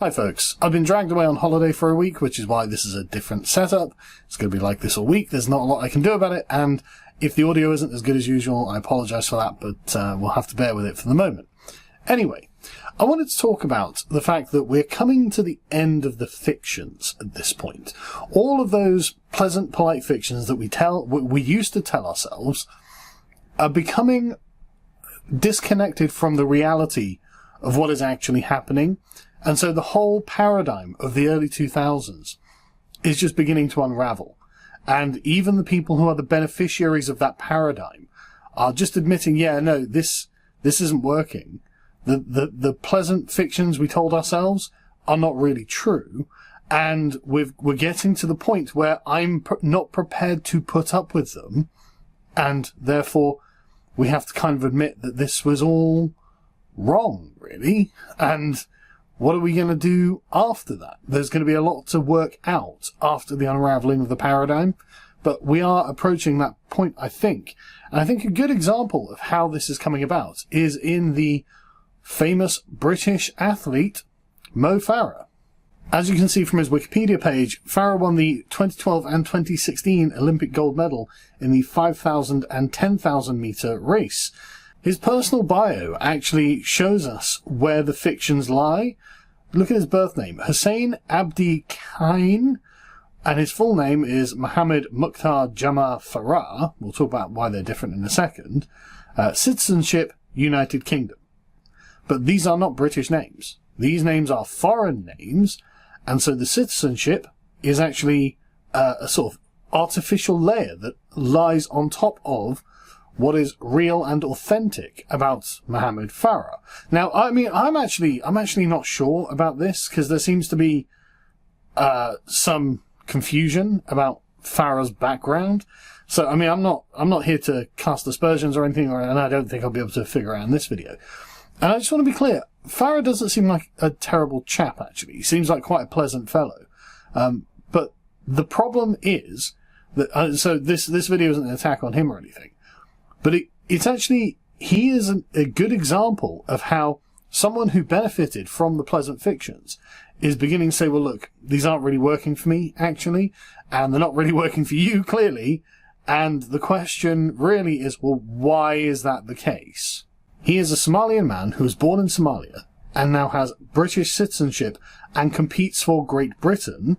Hi folks, I've been dragged away on holiday for a week, which is why this is a different setup. It's going to be like this all week. There's not a lot I can do about it, and if the audio isn't as good as usual, I apologise for that, but we'll have to bear with it for the moment. Anyway, I wanted to talk about the fact that we're coming to the end of the fictions at this point. All of those pleasant, polite fictions that we used to tell ourselves are becoming disconnected from the reality of what is actually happening. And so the whole paradigm of the early 2000s is just beginning to unravel. And even the people who are the beneficiaries of that paradigm are just admitting, yeah, no, this isn't working. The pleasant fictions we told ourselves are not really true. And we're getting to the point where I'm not prepared to put up with them. And therefore, we have to kind of admit that this was all wrong, really. And what are we going to do after that? There's going to be a lot to work out after the unraveling of the paradigm, but we are approaching that point, I think. And I think a good example of how this is coming about is in the famous British athlete, Mo Farah. As you can see from his Wikipedia page, Farah won the 2012 and 2016 Olympic gold medal in the 5,000 and 10,000 metre race. His personal bio actually shows us where the fictions lie. Look at his birth name, Hussein Abdi Khain, and his full name is Mohammed Mukhtar Jama Farah. We'll talk about why they're different in a second. Citizenship, United Kingdom. But these are not British names. These names are foreign names, and so the citizenship is actually a sort of artificial layer that lies on top of what is real and authentic about Mohammed Farah. Now, I mean, I'm actually not sure about this, because there seems to be some confusion about Farah's background. So, I mean, I'm not here to cast aspersions or anything, and I don't think I'll be able to figure out in this video. And I just want to be clear, Farah doesn't seem like a terrible chap, actually. He seems like quite a pleasant fellow. But the problem is that, so this video isn't an attack on him or anything. But it's actually, he is a good example of how someone who benefited from the pleasant fictions is beginning to say, well, look, these aren't really working for me, actually, and they're not really working for you, clearly. And the question really is, well, why is that the case? He is a Somalian man who was born in Somalia and now has British citizenship and competes for Great Britain,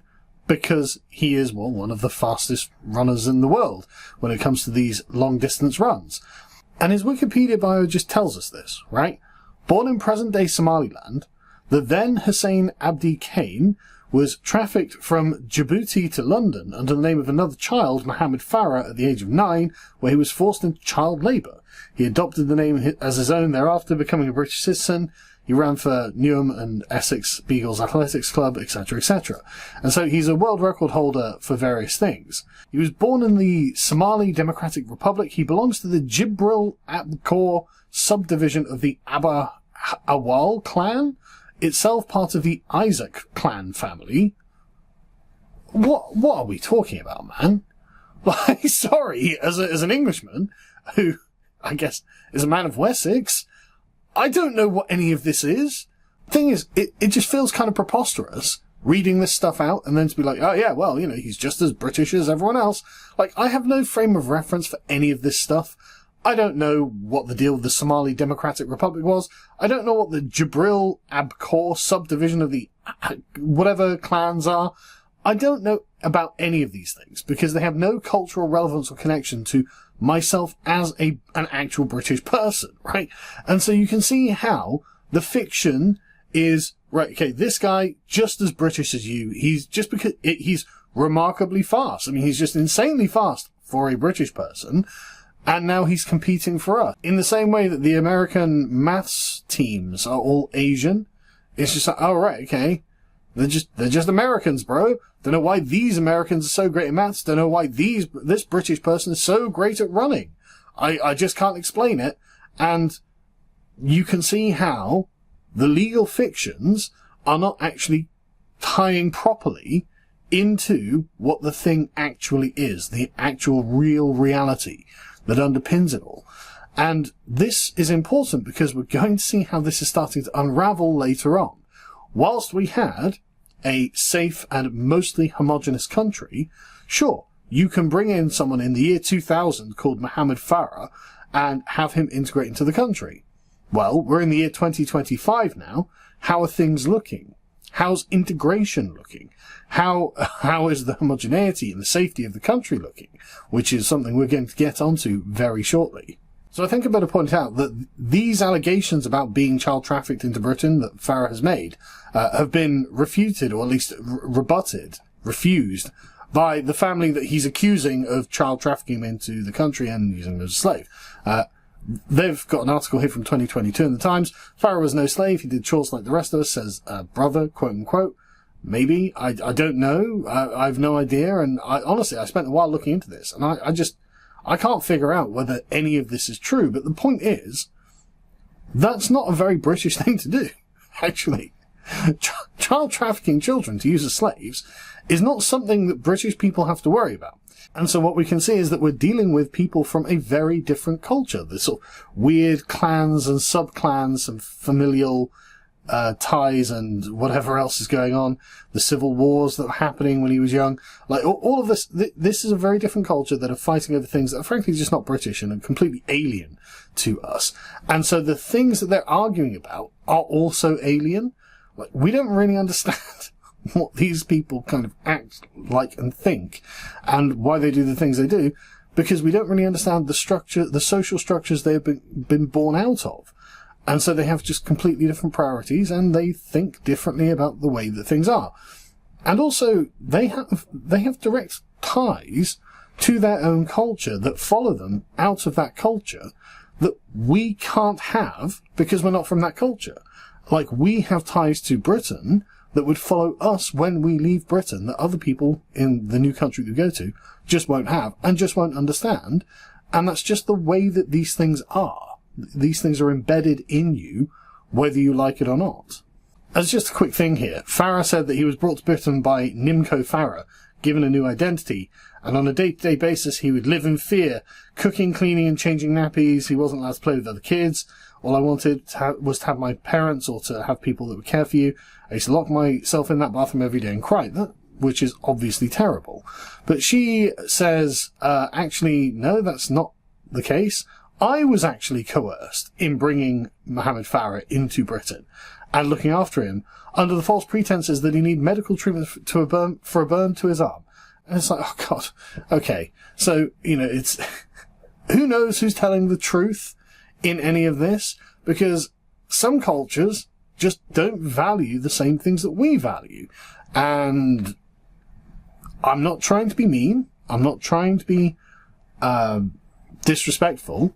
because he is, well, one of the fastest runners in the world when it comes to these long-distance runs. And his Wikipedia bio just tells us this, right? Born in present-day Somaliland, the then Hussein Abdi Khain was trafficked from Djibouti to London under the name of another child, Mohammed Farah, at the age of 9, where he was forced into child labour. He adopted the name as his own thereafter, becoming a British citizen. He ran for Newham and Essex Beagles Athletics Club, etc., etc. And so he's a world record holder for various things. He was born in the Somali Democratic Republic. He belongs to the Jibril Abkor subdivision of the Aba Awal clan, itself part of the Isaac clan family. What are we talking about, man? Like, sorry, as an Englishman, who, I guess, is a man of Wessex, I don't know what any of this is. Thing is, it just feels kind of preposterous reading this stuff out and then to be like, oh yeah, well, you know, he's just as British as everyone else. Like, I have no frame of reference for any of this stuff. I don't know what the deal with the Somali Democratic Republic was. I don't know what the Jibril Abkor subdivision of the whatever clans are. I don't know about any of these things because they have no cultural relevance or connection to myself as an actual British person, right? And so you can see how the fiction is, right, okay, this guy, just as British as you, he's remarkably fast. I mean, he's just insanely fast for a British person, and now he's competing for us. In the same way that the American maths teams are all Asian, it's just like, oh, right, okay, they're just Americans, bro. Don't know why these Americans are so great at maths. Don't know why this British person is so great at running. I just can't explain it. And you can see how the legal fictions are not actually tying properly into what the thing actually is, the actual real reality that underpins it all. And this is important because we're going to see how this is starting to unravel later on. whilst we had a safe and mostly homogenous country, sure, you can bring in someone in the year 2000 called Mohammed Farah and have him integrate into the country. Well, we're in the year 2025 now. How are things looking? How's integration looking? How is the homogeneity and the safety of the country looking? Which is something we're going to get onto very shortly. So I think I better point out that these allegations about being child trafficked into Britain that Farah has made have been refuted, or at least refused, by the family that he's accusing of child trafficking him into the country and using him as a slave. They've got an article here from 2022 in the Times. Farah was no slave. He did chores like the rest of us, says brother, quote unquote. Maybe. I don't know. I've no idea. And honestly, I spent a while looking into this, and I can't figure out whether any of this is true. But the point is, that's not a very British thing to do, actually. Child trafficking children to use as slaves is not something that British people have to worry about. And so what we can see is that we're dealing with people from a very different culture. There's sort of weird clans and sub-clans and familial ties and whatever else is going on. The civil wars that were happening when he was young. Like, all of this, this is a very different culture that are fighting over things that are frankly just not British and are completely alien to us. And so the things that they're arguing about are also alien. Like, we don't really understand what these people kind of act like and think, and why they do the things they do, because we don't really understand the structure, the social structures they have been born out of. And so they have just completely different priorities, and they think differently about the way that things are. And also, they have direct ties to their own culture that follow them out of that culture that we can't have because we're not from that culture. Like, we have ties to Britain that would follow us when we leave Britain that other people in the new country we go to just won't have and just won't understand. And that's just the way that these things are. These things are embedded in you, whether you like it or not. As just a quick thing here, Farah said that he was brought to Britain by Nimco Farah, given a new identity, and on a day-to-day basis he would live in fear, cooking, cleaning and changing nappies. He wasn't allowed to play with other kids. All I wanted was to have my parents or to have people that would care for you. I used to lock myself in that bathroom every day and cry, which is obviously terrible. But she says, actually, no, that's not the case. I was actually coerced in bringing Mohammed Farah into Britain and looking after him under the false pretenses that he needed medical treatment for a burn to his arm. And it's like, oh God, okay. So, it's, who knows who's telling the truth in any of this? Because some cultures just don't value the same things that we value. And I'm not trying to be mean. I'm not trying to be disrespectful.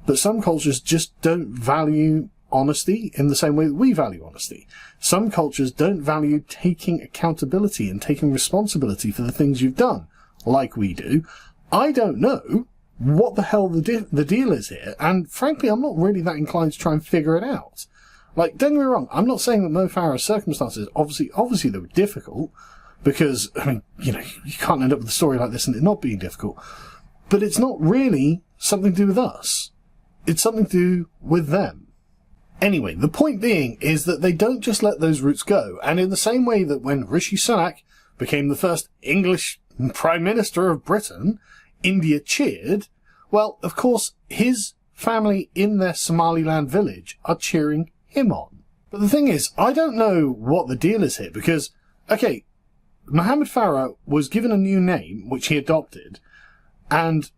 But some cultures just don't value honesty in the same way that we value honesty. Some cultures don't value taking accountability and taking responsibility for the things you've done, like we do. I don't know what the hell the deal is here, and frankly, I'm not really that inclined to try and figure it out. Like, don't get me wrong, I'm not saying that Mo Farah's circumstances, obviously they were difficult, because, you can't end up with a story like this and it not being difficult. But it's not really something to do with us. It's something to do with them. Anyway, the point being is that they don't just let those roots go, and in the same way that when Rishi Sunak became the first English Prime Minister of Britain, India cheered, well, of course, his family in their Somaliland village are cheering him on. But the thing is, I don't know what the deal is here, because, okay, Mohammed Farah was given a new name, which he adopted, and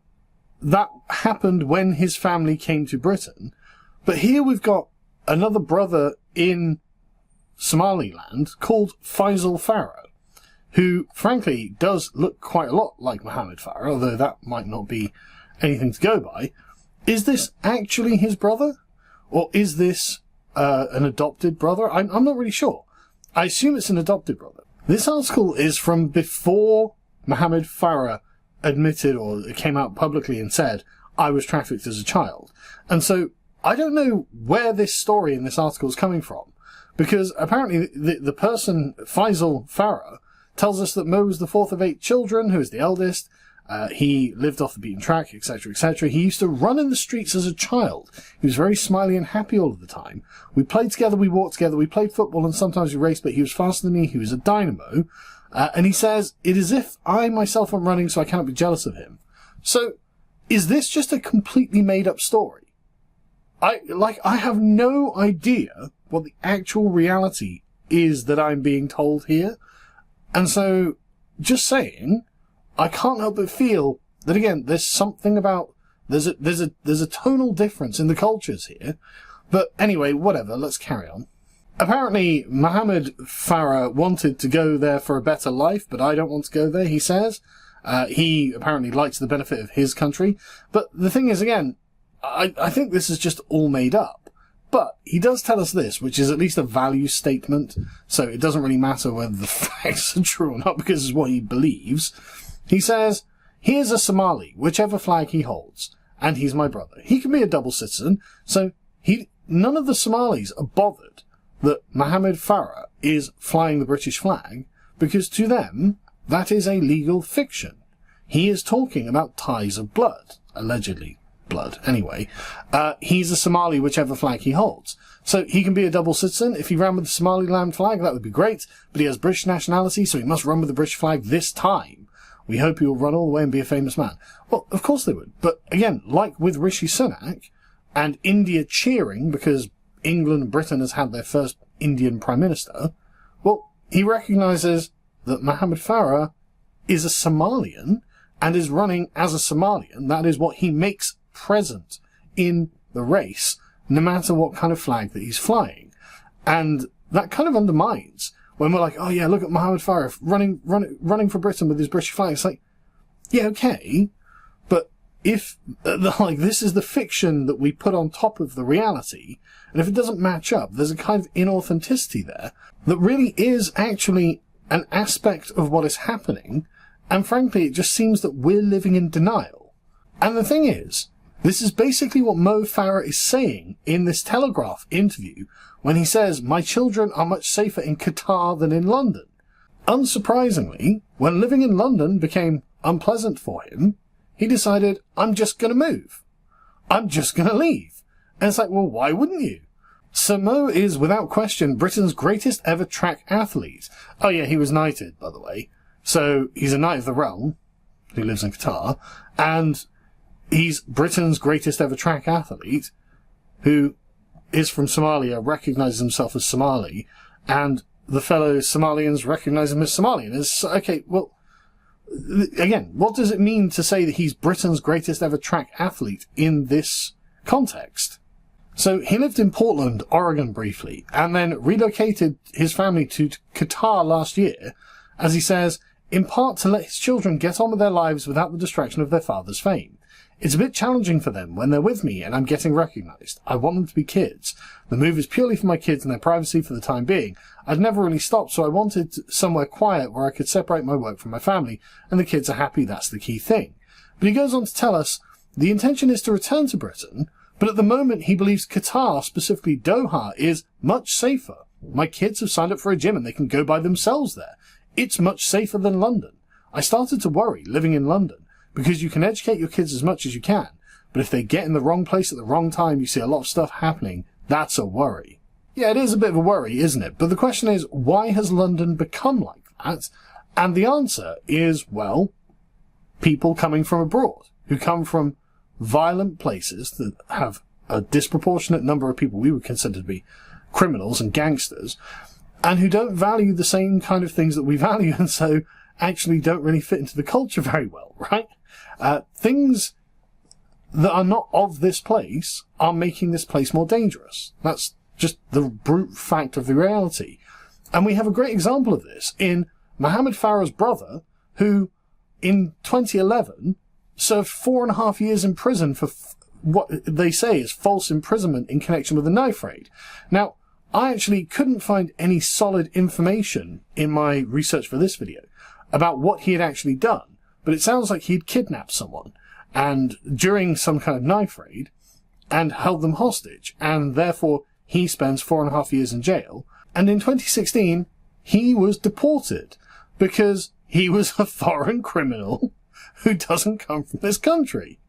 that happened when his family came to Britain. But here we've got another brother in Somaliland called Faisal Farah, who, frankly, does look quite a lot like Mohammed Farah, although that might not be anything to go by. Is this actually his brother? Or is this an adopted brother? I'm not really sure. I assume it's an adopted brother. This article is from before Mohammed Farah admitted or came out publicly and said, I was trafficked as a child. And so I don't know where this story in this article is coming from, because apparently the person, Faisal Farah, tells us that Mo was the fourth of 8 children, who is the eldest, He lived off the beaten track, etc., etc. He used to run in the streets as a child. He was very smiley and happy all of the time. We played together, we walked together, we played football, and sometimes we raced, but he was faster than me, he was a dynamo. And he says, it is as if I myself am running, so I cannot be jealous of him. So, is this just a completely made-up story? I have no idea what the actual reality is that I'm being told here. And so, just saying, I can't help but feel that, again, there's something about, there's a tonal difference in the cultures here. But anyway, whatever, let's carry on. Apparently, Mohammed Farah wanted to go there for a better life, but I don't want to go there, he says. He apparently likes the benefit of his country. But the thing is, again, I think this is just all made up. But he does tell us this, which is at least a value statement, so it doesn't really matter whether the facts are true or not, because it's what he believes. He says, he is a Somali, whichever flag he holds, and he's my brother. He can be a double citizen, so none of the Somalis are bothered that Mohammed Farah is flying the British flag, because to them, that is a legal fiction. He is talking about ties of blood, allegedly blood, anyway. He's a Somali, whichever flag he holds. So he can be a double citizen. If he ran with the Somaliland flag, that would be great, but he has British nationality, so he must run with the British flag this time. We hope he will run all the way and be a famous man. Well, of course they would. But again, like with Rishi Sunak, and India cheering because England and Britain has had their first Indian Prime Minister, well, he recognises that Mohammed Farah is a Somalian and is running as a Somalian. That is what he makes present in the race, no matter what kind of flag that he's flying. And that kind of undermines when we're like, oh yeah, look at Mohammed Farah running for Britain with his British flag. It's like, yeah, okay, but if, this is the fiction that we put on top of the reality, and if it doesn't match up, there's a kind of inauthenticity there that really is actually an aspect of what is happening, and frankly, it just seems that we're living in denial. And the thing is, this is basically what Mo Farah is saying in this Telegraph interview when he says, my children are much safer in Qatar than in London. Unsurprisingly, when living in London became unpleasant for him, he decided, I'm just going to move. I'm just going to leave. And it's like, well, why wouldn't you? Sir Mo is, without question, Britain's greatest ever track athlete. Oh yeah, he was knighted, by the way. So he's a Knight of the Realm, who lives in Qatar, and he's Britain's greatest ever track athlete, who is from Somalia, recognises himself as Somali, and the fellow Somalians recognise him as Somalian. It's, okay, well, again, what does it mean to say that he's Britain's greatest ever track athlete in this context? So he lived in Portland, Oregon briefly, and then relocated his family to Qatar last year, as he says, in part to let his children get on with their lives without the distraction of their father's fame. It's a bit challenging for them when they're with me and I'm getting recognised. I want them to be kids. The move is purely for my kids and their privacy for the time being. I'd never really stopped, so I wanted somewhere quiet where I could separate my work from my family, and the kids are happy, that's the key thing. But he goes on to tell us, the intention is to return to Britain, but at the moment he believes Qatar, specifically Doha, is much safer. My kids have signed up for a gym and they can go by themselves there. It's much safer than London. I started to worry living in London, because you can educate your kids as much as you can, but if they get in the wrong place at the wrong time, you see a lot of stuff happening. That's a worry. Yeah, it is a bit of a worry, isn't it? But the question is, why has London become like that? And the answer is, well, people coming from abroad, who come from violent places that have a disproportionate number of people we would consider to be criminals and gangsters, and who don't value the same kind of things that we value, and so actually don't really fit into the culture very well, right? Things that are not of this place are making this place more dangerous. That's just the brute fact of the reality. And we have a great example of this in Mohammed Farah's brother, who in 2011 served 4.5 years in prison for what they say is false imprisonment in connection with a knife raid. Now, I actually couldn't find any solid information in my research for this video about what he had actually done, but it sounds like he'd kidnapped someone and during some kind of knife raid and held them hostage, and therefore he spends 4.5 years in jail. And in 2016 he was deported because he was a foreign criminal who doesn't come from this country.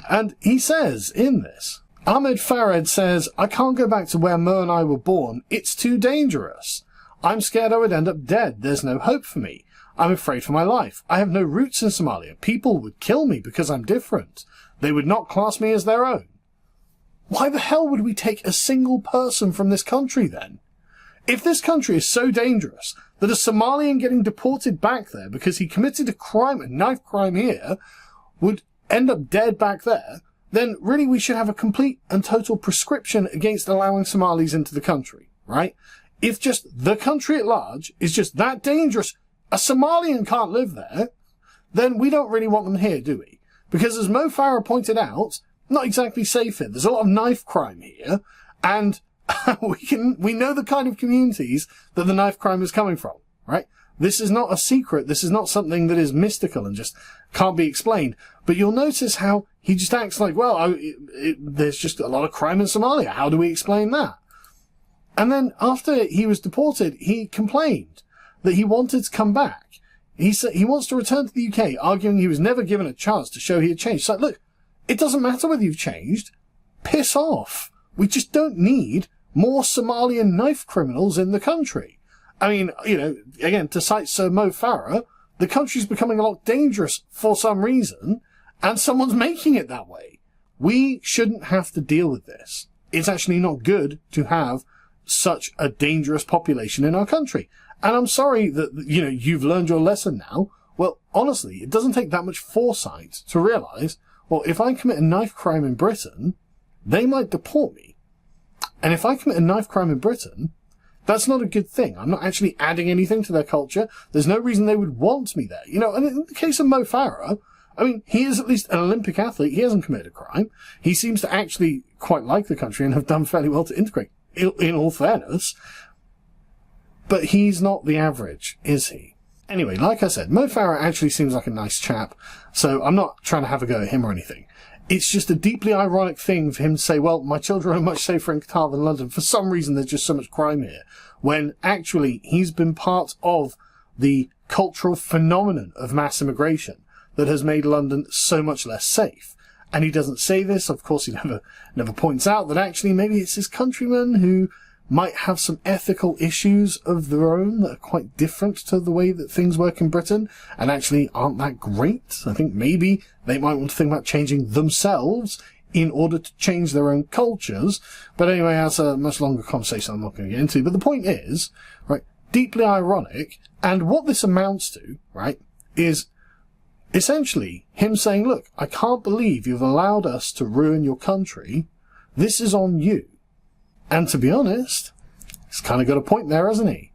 And he says in this, Ahmed Farid says, I can't go back to where Mo and I were born. It's too dangerous. I'm scared I would end up dead. There's no hope for me. I'm afraid for my life. I have no roots in Somalia. People would kill me because I'm different. They would not class me as their own. Why the hell would we take a single person from this country then? If this country is so dangerous that a Somalian getting deported back there because he committed a crime, a knife crime here, would end up dead back there, then really we should have a complete and total prescription against allowing Somalis into the country, right? If just the country at large is just that dangerous, a Somalian can't live there, then we don't really want them here, do we? Because as Mo Farah pointed out, not exactly safe here. There's a lot of knife crime here, and we know the kind of communities that the knife crime is coming from, right? This is not a secret. This is not something that is mystical and just can't be explained. But you'll notice how he just acts like, well, there's just a lot of crime in Somalia. How do we explain that? And then after he was deported, he complained that he wanted to come back. He said he wants to return to the UK, arguing he was never given a chance to show he had changed. It's like, look, it doesn't matter whether you've changed. Piss off. We just don't need more Somalian knife criminals in the country. I mean, you know, again, to cite Sir Mo Farah, the country's becoming a lot dangerous for some reason, and someone's making it that way. We shouldn't have to deal with this. It's actually not good to have such a dangerous population in our country. And I'm sorry that, you know, you've learned your lesson now. Well, honestly, it doesn't take that much foresight to realise, well, if I commit a knife crime in Britain, they might deport me. And if I commit a knife crime in Britain, that's not a good thing. I'm not actually adding anything to their culture. There's no reason they would want me there. You know, and in the case of Mo Farah, I mean, he is at least an Olympic athlete. He hasn't committed a crime. He seems to actually quite like the country and have done fairly well to integrate, in all fairness. But he's not the average, is he? Anyway, like I said, Mo Farah actually seems like a nice chap, so I'm not trying to have a go at him or anything. It's just a deeply ironic thing for him to say, well, my children are much safer in Qatar than London. For some reason, there's just so much crime here. When actually, he's been part of the cultural phenomenon of mass immigration that has made London so much less safe. And he doesn't say this. Of course, he never points out that actually maybe it's his countrymen who might have some ethical issues of their own that are quite different to the way that things work in Britain and actually aren't that great. I think maybe they might want to think about changing themselves in order to change their own cultures. But anyway, that's a much longer conversation I'm not going to get into. But the point is, right, deeply ironic. And what this amounts to, right, is essentially him saying, look, I can't believe you've allowed us to ruin your country. This is on you. And to be honest, he's kind of got a point there, hasn't he?